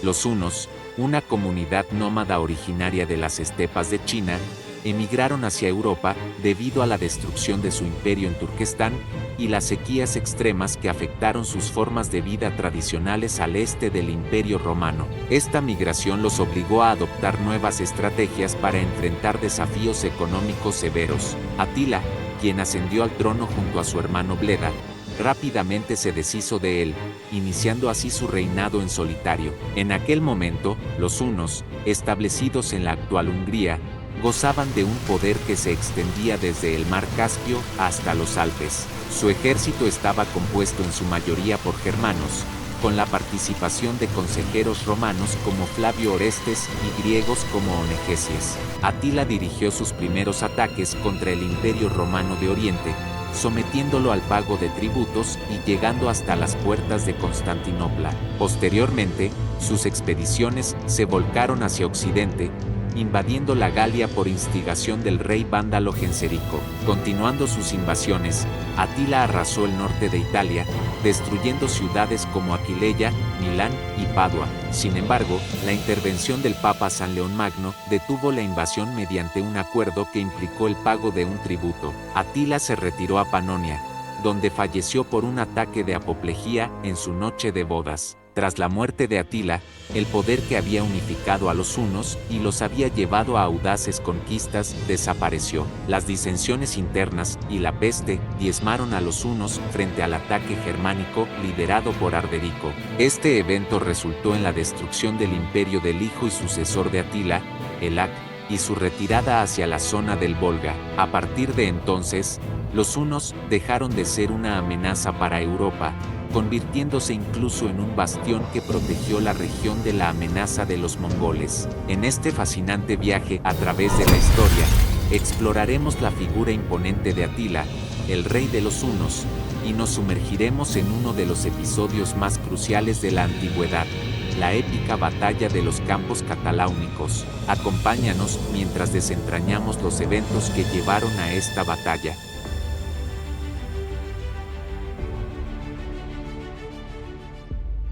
Los hunos, una comunidad nómada originaria de las estepas de China, emigraron hacia Europa debido a la destrucción de su imperio en Turquestán y las sequías extremas que afectaron sus formas de vida tradicionales al este del Imperio Romano. Esta migración los obligó a adoptar nuevas estrategias para enfrentar desafíos económicos severos. Atila, quien ascendió al trono junto a su hermano Bleda, rápidamente se deshizo de él, iniciando así su reinado en solitario. En aquel momento, los hunos, establecidos en la actual Hungría, gozaban de un poder que se extendía desde el mar Caspio hasta los Alpes. Su ejército estaba compuesto en su mayoría por germanos, con la participación de consejeros romanos como Flavio Orestes y griegos como Onegesies. Atila dirigió sus primeros ataques contra el Imperio Romano de Oriente, sometiéndolo al pago de tributos y llegando hasta las puertas de Constantinopla. Posteriormente, sus expediciones se volcaron hacia Occidente, invadiendo la Galia por instigación del rey vándalo Genserico. Continuando sus invasiones, Atila arrasó el norte de Italia, destruyendo ciudades como Aquileia, Milán y Padua. Sin embargo, la intervención del Papa San León Magno detuvo la invasión mediante un acuerdo que implicó el pago de un tributo. Atila se retiró a Panonia, donde falleció por un ataque de apoplejía en su noche de bodas. Tras la muerte de Atila, el poder que había unificado a los hunos y los había llevado a audaces conquistas desapareció. Las disensiones internas y la peste diezmaron a los hunos frente al ataque germánico liderado por Arderico. Este evento resultó en la destrucción del imperio del hijo y sucesor de Atila, Elac, y su retirada hacia la zona del Volga. A partir de entonces, los hunos dejaron de ser una amenaza para Europa, convirtiéndose incluso en un bastión que protegió la región de la amenaza de los mongoles. En este fascinante viaje a través de la historia, exploraremos la figura imponente de Atila, el rey de los hunos, y nos sumergiremos en uno de los episodios más cruciales de la antigüedad, la épica batalla de los campos cataláunicos. Acompáñanos mientras desentrañamos los eventos que llevaron a esta batalla.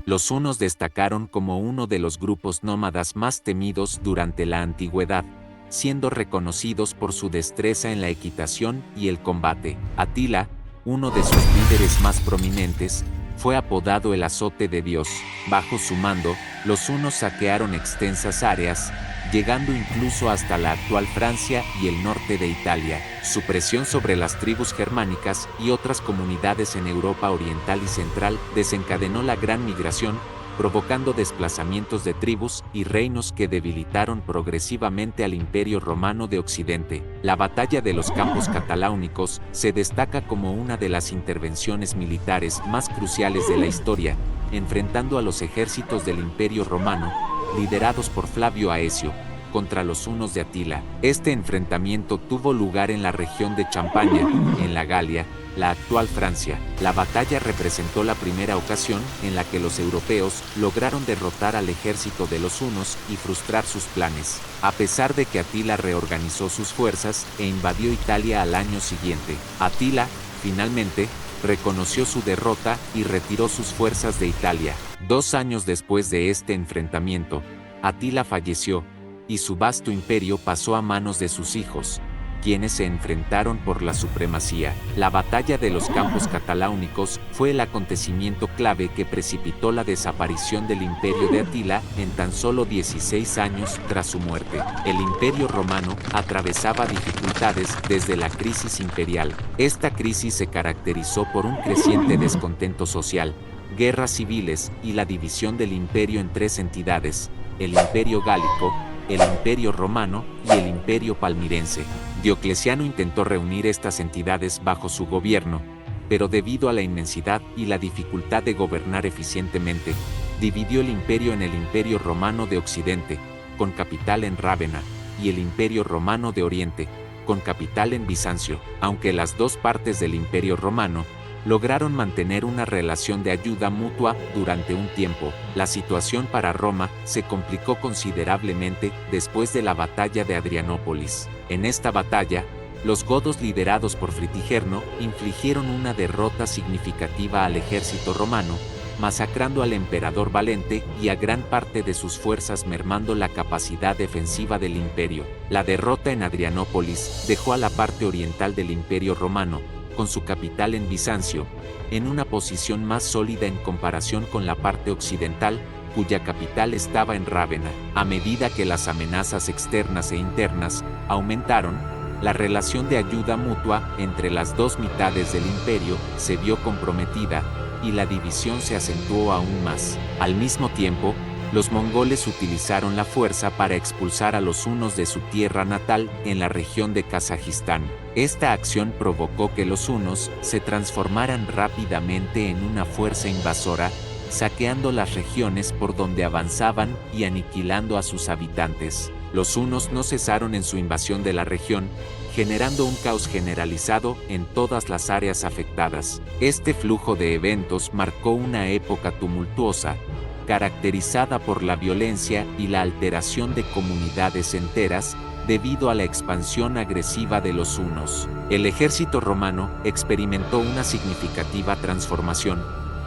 Los hunos destacaron como uno de los grupos nómadas más temidos durante la antigüedad, siendo reconocidos por su destreza en la equitación y el combate. Atila, uno de sus líderes más prominentes, fue apodado el azote de Dios. Bajo su mando, los hunos saquearon extensas áreas, llegando incluso hasta la actual Francia y el norte de Italia. Su presión sobre las tribus germánicas y otras comunidades en Europa Oriental y Central desencadenó la Gran Migración, provocando desplazamientos de tribus y reinos que debilitaron progresivamente al Imperio Romano de Occidente. La batalla de los campos cataláunicos se destaca como una de las intervenciones militares más cruciales de la historia, enfrentando a los ejércitos del Imperio Romano, liderados por Flavio Aecio, contra los hunos de Atila. Este enfrentamiento tuvo lugar en la región de Champaña, en la Galia, la actual Francia. La batalla representó la primera ocasión en la que los europeos lograron derrotar al ejército de los hunos y frustrar sus planes. A pesar de que Atila reorganizó sus fuerzas e invadió Italia al año siguiente, Atila, finalmente, reconoció su derrota y retiró sus fuerzas de Italia. 2 años después de este enfrentamiento, Atila falleció, y su vasto imperio pasó a manos de sus hijos, quienes se enfrentaron por la supremacía. La batalla de los campos cataláunicos fue el acontecimiento clave que precipitó la desaparición del imperio de Atila en tan solo 16 años tras su muerte. El imperio romano atravesaba dificultades desde la crisis imperial. Esta crisis se caracterizó por un creciente descontento social, guerras civiles y la división del imperio en 3 entidades: el imperio gálico, el Imperio Romano y el Imperio Palmirense. Diocleciano intentó reunir estas entidades bajo su gobierno, pero debido a la inmensidad y la dificultad de gobernar eficientemente, dividió el imperio en el Imperio Romano de Occidente, con capital en Rávena, y el Imperio Romano de Oriente, con capital en Bizancio. Aunque las 2 partes del Imperio Romano lograron mantener una relación de ayuda mutua durante un tiempo, la situación para Roma se complicó considerablemente después de la batalla de Adrianópolis. En esta batalla, los godos liderados por Fritigerno infligieron una derrota significativa al ejército romano, masacrando al emperador Valente y a gran parte de sus fuerzas, mermando la capacidad defensiva del imperio. La derrota en Adrianópolis dejó a la parte oriental del Imperio Romano, con su capital en Bizancio, en una posición más sólida en comparación con la parte occidental, cuya capital estaba en Rávena. A medida que las amenazas externas e internas aumentaron, la relación de ayuda mutua entre las dos mitades del imperio se vio comprometida, y la división se acentuó aún más. Al mismo tiempo, los mongoles utilizaron la fuerza para expulsar a los hunos de su tierra natal en la región de Kazajistán. Esta acción provocó que los hunos se transformaran rápidamente en una fuerza invasora, saqueando las regiones por donde avanzaban y aniquilando a sus habitantes. Los hunos no cesaron en su invasión de la región, generando un caos generalizado en todas las áreas afectadas. Este flujo de eventos marcó una época tumultuosa, caracterizada por la violencia y la alteración de comunidades enteras debido a la expansión agresiva de los hunos. El ejército romano experimentó una significativa transformación,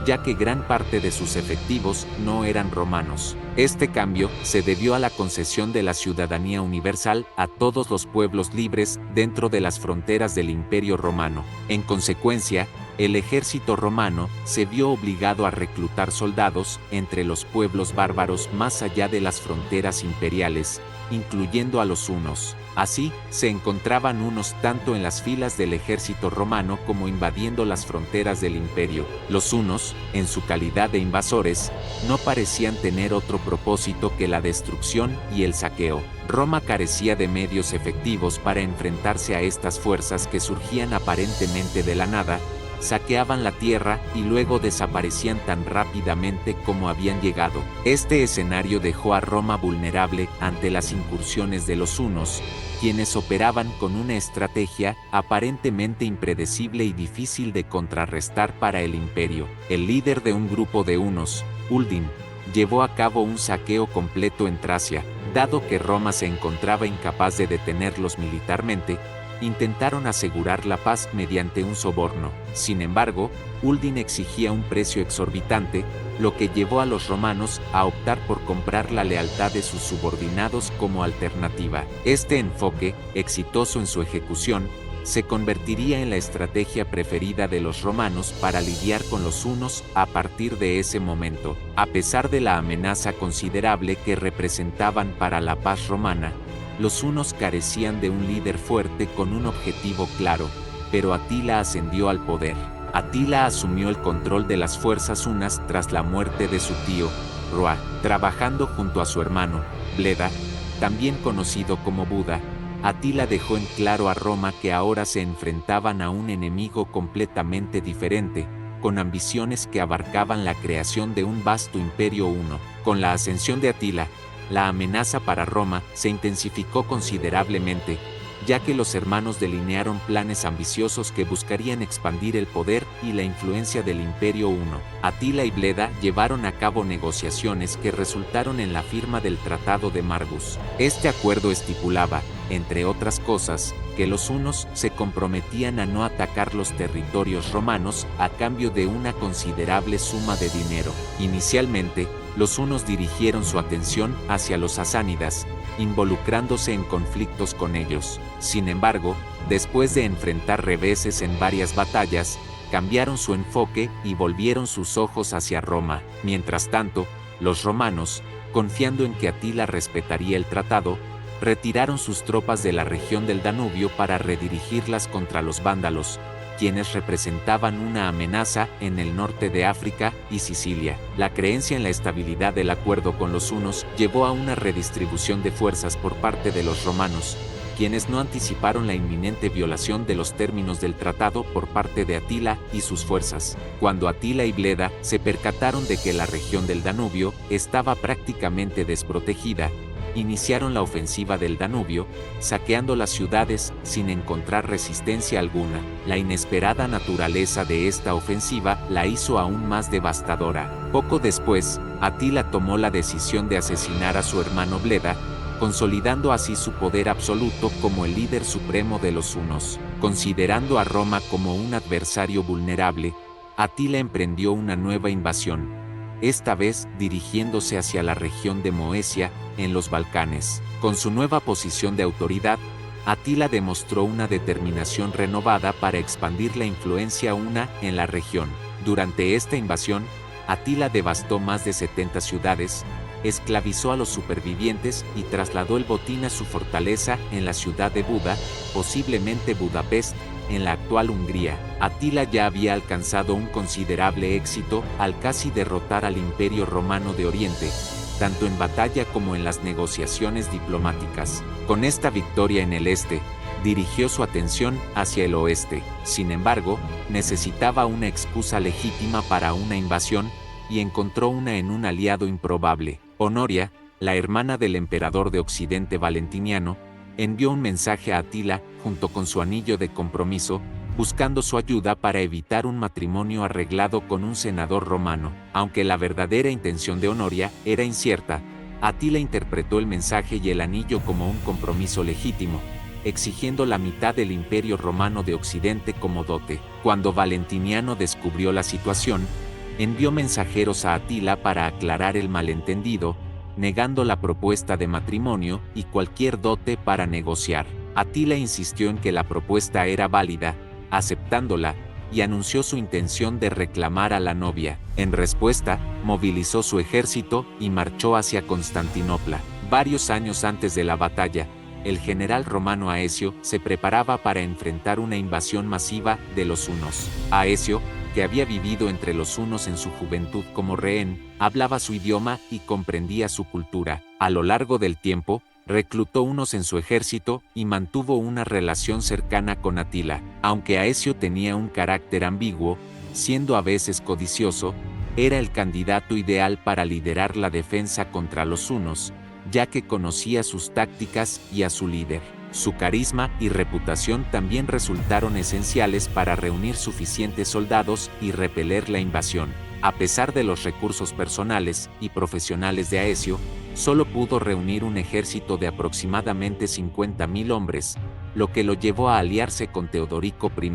ya que gran parte de sus efectivos no eran romanos. Este cambio se debió a la concesión de la ciudadanía universal a todos los pueblos libres dentro de las fronteras del Imperio Romano. En consecuencia, el ejército romano se vio obligado a reclutar soldados entre los pueblos bárbaros más allá de las fronteras imperiales, incluyendo a los hunos. Así, se encontraban hunos tanto en las filas del ejército romano como invadiendo las fronteras del imperio. Los hunos, en su calidad de invasores, no parecían tener otro propósito que la destrucción y el saqueo. Roma carecía de medios efectivos para enfrentarse a estas fuerzas que surgían aparentemente de la nada, saqueaban la tierra y luego desaparecían tan rápidamente como habían llegado. Este escenario dejó a Roma vulnerable ante las incursiones de los hunos, quienes operaban con una estrategia aparentemente impredecible y difícil de contrarrestar para el imperio. El líder de un grupo de hunos, Uldin, llevó a cabo un saqueo completo en Tracia. Dado que Roma se encontraba incapaz de detenerlos militarmente, intentaron asegurar la paz mediante un soborno. Sin embargo, Uldin exigía un precio exorbitante, lo que llevó a los romanos a optar por comprar la lealtad de sus subordinados como alternativa. Este enfoque, exitoso en su ejecución, se convertiría en la estrategia preferida de los romanos para lidiar con los hunos a partir de ese momento. A pesar de la amenaza considerable que representaban para la paz romana, los hunos carecían de un líder fuerte con un objetivo claro, pero Atila ascendió al poder. Atila asumió el control de las fuerzas hunas tras la muerte de su tío, Roa, trabajando junto a su hermano, Bleda, también conocido como Buda. Atila dejó en claro a Roma que ahora se enfrentaban a un enemigo completamente diferente, con ambiciones que abarcaban la creación de un vasto imperio huno. Con la ascensión de Atila, la amenaza para Roma se intensificó considerablemente, ya que los hermanos delinearon planes ambiciosos que buscarían expandir el poder y la influencia del Imperio Huno. Atila y Bleda llevaron a cabo negociaciones que resultaron en la firma del Tratado de Margus. Este acuerdo estipulaba, entre otras cosas, que los hunos se comprometían a no atacar los territorios romanos a cambio de una considerable suma de dinero. Inicialmente, los hunos dirigieron su atención hacia los sasánidas, involucrándose en conflictos con ellos. Sin embargo, después de enfrentar reveses en varias batallas, cambiaron su enfoque y volvieron sus ojos hacia Roma. Mientras tanto, los romanos, confiando en que Atila respetaría el tratado, retiraron sus tropas de la región del Danubio para redirigirlas contra los vándalos, quienes representaban una amenaza en el norte de África y Sicilia. La creencia en la estabilidad del acuerdo con los hunos llevó a una redistribución de fuerzas por parte de los romanos, quienes no anticiparon la inminente violación de los términos del tratado por parte de Atila y sus fuerzas. Cuando Atila y Bleda se percataron de que la región del Danubio estaba prácticamente desprotegida, iniciaron la ofensiva del Danubio, saqueando las ciudades sin encontrar resistencia alguna. La inesperada naturaleza de esta ofensiva la hizo aún más devastadora. Poco después, Atila tomó la decisión de asesinar a su hermano Bleda, consolidando así su poder absoluto como el líder supremo de los hunos. Considerando a Roma como un adversario vulnerable, Atila emprendió una nueva invasión, esta vez dirigiéndose hacia la región de Moesia, en los Balcanes. Con su nueva posición de autoridad, Atila demostró una determinación renovada para expandir la influencia en la región. Durante esta invasión, Atila devastó más de 70 ciudades, esclavizó a los supervivientes y trasladó el botín a su fortaleza en la ciudad de Buda, posiblemente Budapest, en la actual Hungría. Atila ya había alcanzado un considerable éxito al casi derrotar al Imperio Romano de Oriente, tanto en batalla como en las negociaciones diplomáticas. Con esta victoria en el este, dirigió su atención hacia el oeste. Sin embargo, necesitaba una excusa legítima para una invasión, y encontró una en un aliado improbable. Honoria, la hermana del emperador de Occidente Valentiniano, envió un mensaje a Atila, junto con su anillo de compromiso, buscando su ayuda para evitar un matrimonio arreglado con un senador romano. Aunque la verdadera intención de Honoria era incierta, Atila interpretó el mensaje y el anillo como un compromiso legítimo, exigiendo la mitad del Imperio Romano de Occidente como dote. Cuando Valentiniano descubrió la situación, envió mensajeros a Atila para aclarar el malentendido, negando la propuesta de matrimonio y cualquier dote para negociar. Atila insistió en que la propuesta era válida, aceptándola, y anunció su intención de reclamar a la novia. En respuesta, movilizó su ejército y marchó hacia Constantinopla. Varios años antes de la batalla, el general romano Aecio se preparaba para enfrentar una invasión masiva de los hunos. Aecio, que había vivido entre los hunos en su juventud como rehén, hablaba su idioma y comprendía su cultura. A lo largo del tiempo, reclutó hunos en su ejército y mantuvo una relación cercana con Atila. Aunque Aecio tenía un carácter ambiguo, siendo a veces codicioso, era el candidato ideal para liderar la defensa contra los hunos, ya que conocía sus tácticas y a su líder. Su carisma y reputación también resultaron esenciales para reunir suficientes soldados y repeler la invasión. A pesar de los recursos personales y profesionales de Aecio, solo pudo reunir un ejército de aproximadamente 50.000 hombres, lo que lo llevó a aliarse con Teodorico I,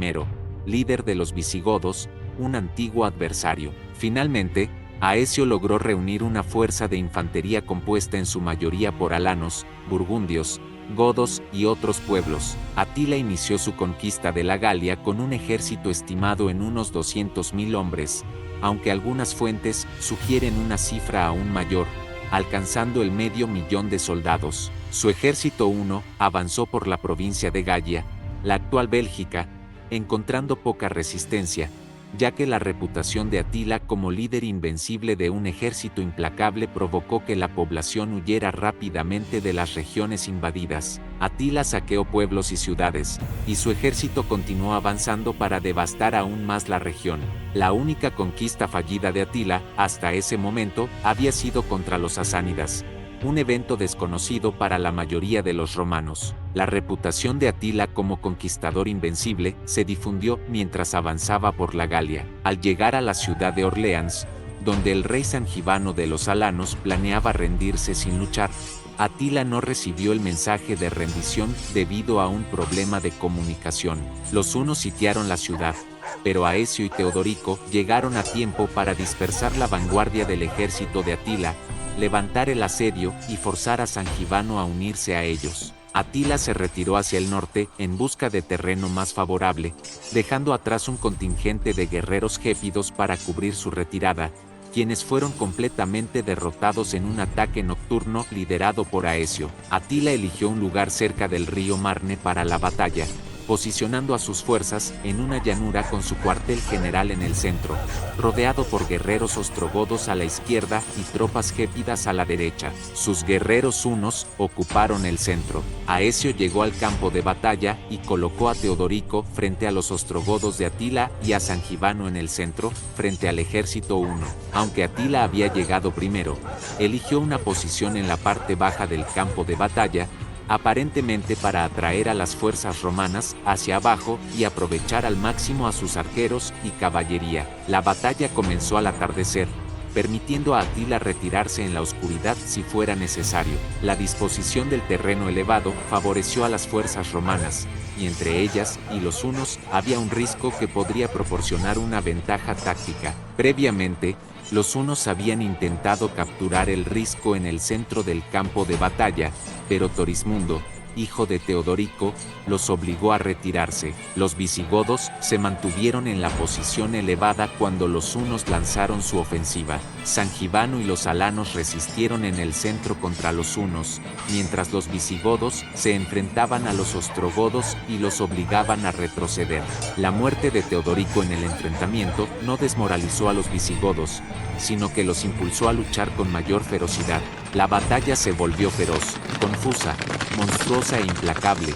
líder de los visigodos, un antiguo adversario. Finalmente, Aecio logró reunir una fuerza de infantería compuesta en su mayoría por alanos, burgundios, godos y otros pueblos. Atila inició su conquista de la Galia con un ejército estimado en unos 200.000 hombres, aunque algunas fuentes sugieren una cifra aún mayor, alcanzando el 500.000 de soldados. Su ejército huno avanzó por la provincia de Galia, la actual Bélgica, encontrando poca resistencia, ya que la reputación de Atila como líder invencible de un ejército implacable provocó que la población huyera rápidamente de las regiones invadidas. Atila saqueó pueblos y ciudades, y su ejército continuó avanzando para devastar aún más la región. La única conquista fallida de Atila, hasta ese momento, había sido contra los sasánidas, un evento desconocido para la mayoría de los romanos. La reputación de Atila como conquistador invencible se difundió mientras avanzaba por la Galia. Al llegar a la ciudad de Orleans, donde el rey Sangibano de los alanos planeaba rendirse sin luchar, Atila no recibió el mensaje de rendición debido a un problema de comunicación. Los hunos sitiaron la ciudad, pero Aecio y Teodorico llegaron a tiempo para dispersar la vanguardia del ejército de Atila, levantar el asedio y forzar a Sangibano a unirse a ellos. Atila se retiró hacia el norte en busca de terreno más favorable, dejando atrás un contingente de guerreros gépidos para cubrir su retirada, quienes fueron completamente derrotados en un ataque nocturno liderado por Aecio. Atila eligió un lugar cerca del río Marne para la batalla, posicionando a sus fuerzas en una llanura con su cuartel general en el centro, rodeado por guerreros ostrogodos a la izquierda y tropas gépidas a la derecha. Sus guerreros hunos ocuparon el centro. Aecio llegó al campo de batalla y colocó a Teodorico frente a los ostrogodos de Atila y a Sangibano en el centro, frente al ejército huno. Aunque Atila había llegado primero, eligió una posición en la parte baja del campo de batalla, aparentemente para atraer a las fuerzas romanas hacia abajo y aprovechar al máximo a sus arqueros y caballería. La batalla comenzó al atardecer, permitiendo a Atila retirarse en la oscuridad si fuera necesario. La disposición del terreno elevado favoreció a las fuerzas romanas, y entre ellas y los hunos había un risco que podría proporcionar una ventaja táctica. Previamente, los hunos habían intentado capturar el risco en el centro del campo de batalla, pero Torismundo, hijo de Teodorico, los obligó a retirarse. Los visigodos se mantuvieron en la posición elevada cuando los hunos lanzaron su ofensiva. Sangibano y los alanos resistieron en el centro contra los hunos, mientras los visigodos se enfrentaban a los ostrogodos y los obligaban a retroceder. La muerte de Teodorico en el enfrentamiento no desmoralizó a los visigodos, sino que los impulsó a luchar con mayor ferocidad. La batalla se volvió feroz, confusa, monstruosa e implacable,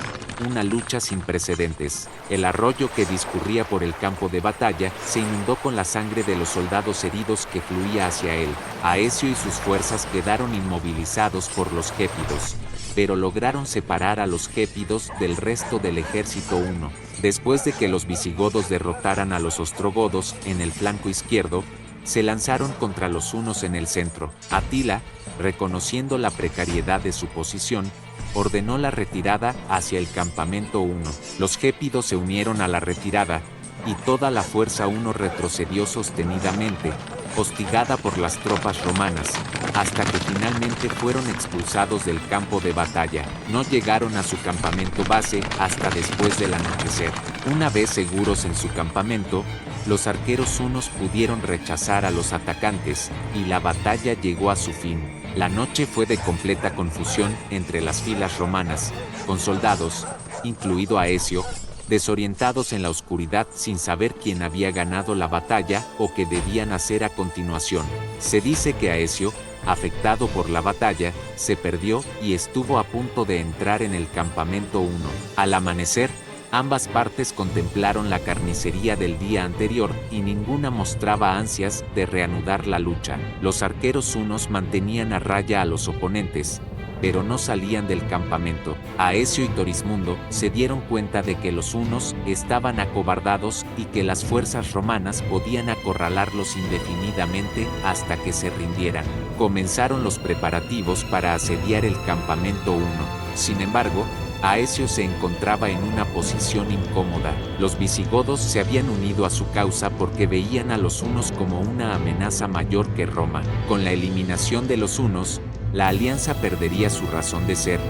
una lucha sin precedentes. El arroyo que discurría por el campo de batalla se inundó con la sangre de los soldados heridos que fluía hacia él. Aecio y sus fuerzas quedaron inmovilizados por los gépidos, pero lograron separar a los gépidos del resto del ejército huno. Después de que los visigodos derrotaran a los ostrogodos en el flanco izquierdo, se lanzaron contra los hunos en el centro. Atila, reconociendo la precariedad de su posición, ordenó la retirada hacia el campamento huno. Los gépidos se unieron a la retirada, y toda la fuerza huno retrocedió sostenidamente, hostigada por las tropas romanas, hasta que finalmente fueron expulsados del campo de batalla. No llegaron a su campamento base hasta después del anochecer. Una vez seguros en su campamento, los arqueros hunos pudieron rechazar a los atacantes, y la batalla llegó a su fin. La noche fue de completa confusión entre las filas romanas, con soldados, incluido Aecio, desorientados en la oscuridad sin saber quién había ganado la batalla o qué debían hacer a continuación. Se dice que Aecio, afectado por la batalla, se perdió y estuvo a punto de entrar en el campamento huno. Al amanecer, ambas partes contemplaron la carnicería del día anterior y ninguna mostraba ansias de reanudar la lucha. Los arqueros hunos mantenían a raya a los oponentes, pero no salían del campamento. Aecio y Torismundo se dieron cuenta de que los hunos estaban acobardados y que las fuerzas romanas podían acorralarlos indefinidamente hasta que se rindieran. Comenzaron los preparativos para asediar el campamento huno. Sin embargo, Aecio se encontraba en una posición incómoda. Los visigodos se habían unido a su causa porque veían a los hunos como una amenaza mayor que Roma. Con la eliminación de los hunos, la alianza perdería su razón de ser,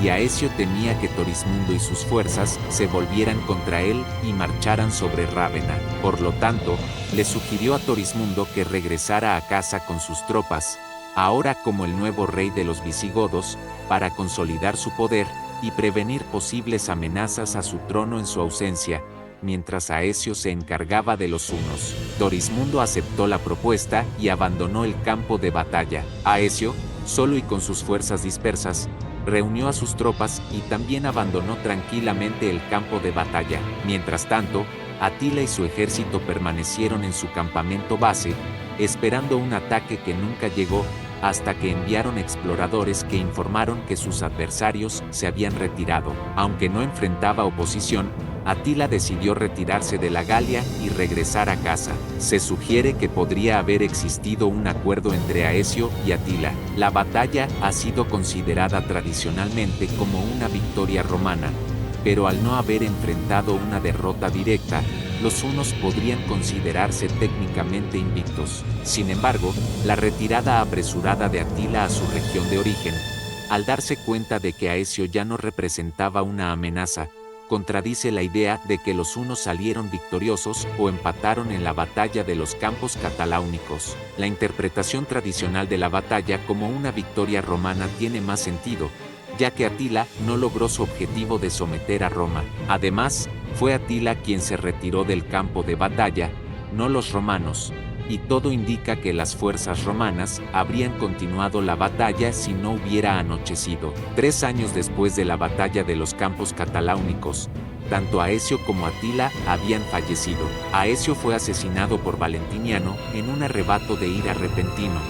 y Aecio temía que Torismundo y sus fuerzas se volvieran contra él y marcharan sobre Rávena. Por lo tanto, le sugirió a Torismundo que regresara a casa con sus tropas, ahora como el nuevo rey de los visigodos, para consolidar su poder y prevenir posibles amenazas a su trono en su ausencia, mientras Aecio se encargaba de los hunos. Torismundo aceptó la propuesta y abandonó el campo de batalla. Aecio, solo y con sus fuerzas dispersas, reunió a sus tropas y también abandonó tranquilamente el campo de batalla. Mientras tanto, Atila y su ejército permanecieron en su campamento base, esperando un ataque que nunca llegó, hasta que enviaron exploradores que informaron que sus adversarios se habían retirado. Aunque no enfrentaba oposición, Atila decidió retirarse de la Galia y regresar a casa. Se sugiere que podría haber existido un acuerdo entre Aecio y Atila. La batalla ha sido considerada tradicionalmente como una victoria romana, pero al no haber enfrentado una derrota directa, los hunos podrían considerarse técnicamente invictos. Sin embargo, la retirada apresurada de Atila a su región de origen, al darse cuenta de que Aecio ya no representaba una amenaza, contradice la idea de que los hunos salieron victoriosos o empataron en la batalla de los campos cataláunicos. La interpretación tradicional de la batalla como una victoria romana tiene más sentido, ya que Atila no logró su objetivo de someter a Roma. Además, fue Atila quien se retiró del campo de batalla, no los romanos, y todo indica que las fuerzas romanas habrían continuado la batalla si no hubiera anochecido. 3 años después de la batalla de los campos cataláunicos, tanto Aecio como Atila habían fallecido. Aecio fue asesinado por Valentiniano en un arrebato de ira repentino,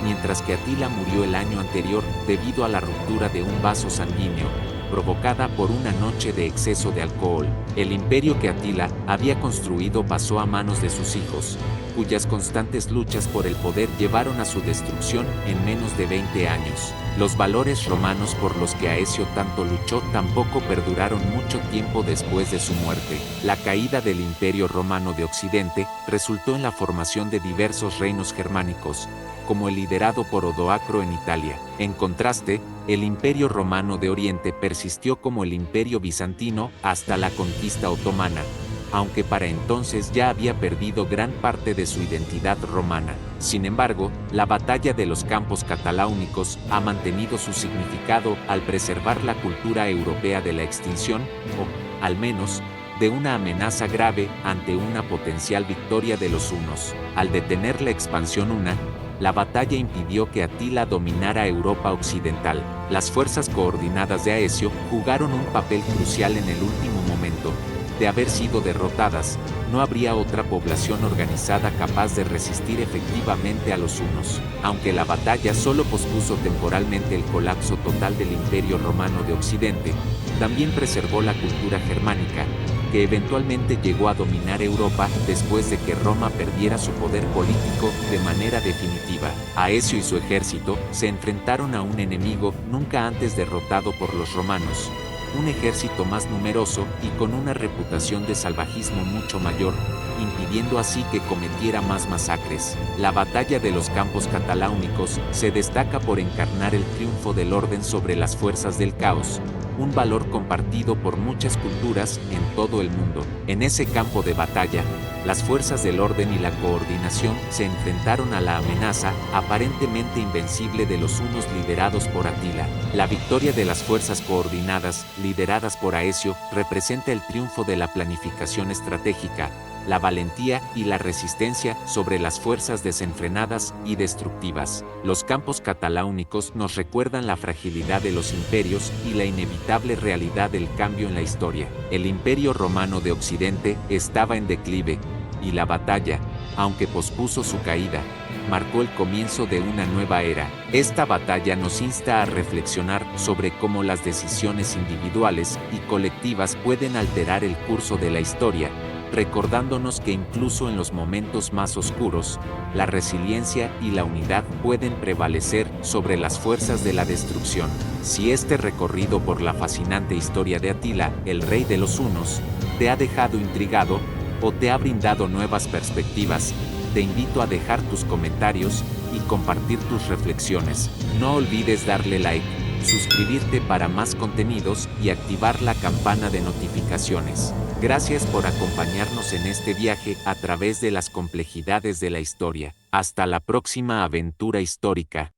mientras que Atila murió el año anterior debido a la ruptura de un vaso sanguíneo, provocada por una noche de exceso de alcohol. El imperio que Atila había construido pasó a manos de sus hijos, cuyas constantes luchas por el poder llevaron a su destrucción en menos de 20 años. Los valores romanos por los que Aecio tanto luchó tampoco perduraron mucho tiempo después de su muerte. La caída del Imperio Romano de Occidente resultó en la formación de diversos reinos germánicos, como el liderado por Odoacro en Italia. En contraste, el Imperio Romano de Oriente persistió como el Imperio Bizantino hasta la conquista otomana, aunque para entonces ya había perdido gran parte de su identidad romana. Sin embargo, la batalla de los Campos Cataláunicos ha mantenido su significado al preservar la cultura europea de la extinción, o, al menos, de una amenaza grave ante una potencial victoria de los hunos. Al detener la expansión huna, la batalla impidió que Atila dominara Europa occidental. Las fuerzas coordinadas de Aecio jugaron un papel crucial en el último momento. De haber sido derrotadas, no habría otra población organizada capaz de resistir efectivamente a los hunos. Aunque la batalla solo pospuso temporalmente el colapso total del Imperio Romano de Occidente, también preservó la cultura germánica, que eventualmente llegó a dominar Europa después de que Roma perdiera su poder político de manera definitiva. Aecio y su ejército se enfrentaron a un enemigo nunca antes derrotado por los romanos, un ejército más numeroso y con una reputación de salvajismo mucho mayor, impidiendo así que cometiera más masacres. La batalla de los Campos Cataláunicos se destaca por encarnar el triunfo del orden sobre las fuerzas del caos, un valor compartido por muchas culturas en todo el mundo. En ese campo de batalla, las fuerzas del orden y la coordinación se enfrentaron a la amenaza aparentemente invencible de los hunos liderados por Atila. La victoria de las fuerzas coordinadas, lideradas por Aecio, representa el triunfo de la planificación estratégica, la valentía y la resistencia sobre las fuerzas desenfrenadas y destructivas. Los Campos Cataláunicos nos recuerdan la fragilidad de los imperios y la inevitable realidad del cambio en la historia. El Imperio Romano de Occidente estaba en declive, y la batalla, aunque pospuso su caída, marcó el comienzo de una nueva era. Esta batalla nos insta a reflexionar sobre cómo las decisiones individuales y colectivas pueden alterar el curso de la historia, recordándonos que incluso en los momentos más oscuros, la resiliencia y la unidad pueden prevalecer sobre las fuerzas de la destrucción. Si este recorrido por la fascinante historia de Atila, el rey de los hunos, te ha dejado intrigado o te ha brindado nuevas perspectivas, te invito a dejar tus comentarios y compartir tus reflexiones. No olvides darle like, suscribirte para más contenidos y activar la campana de notificaciones. Gracias por acompañarnos en este viaje a través de las complejidades de la historia. Hasta la próxima aventura histórica.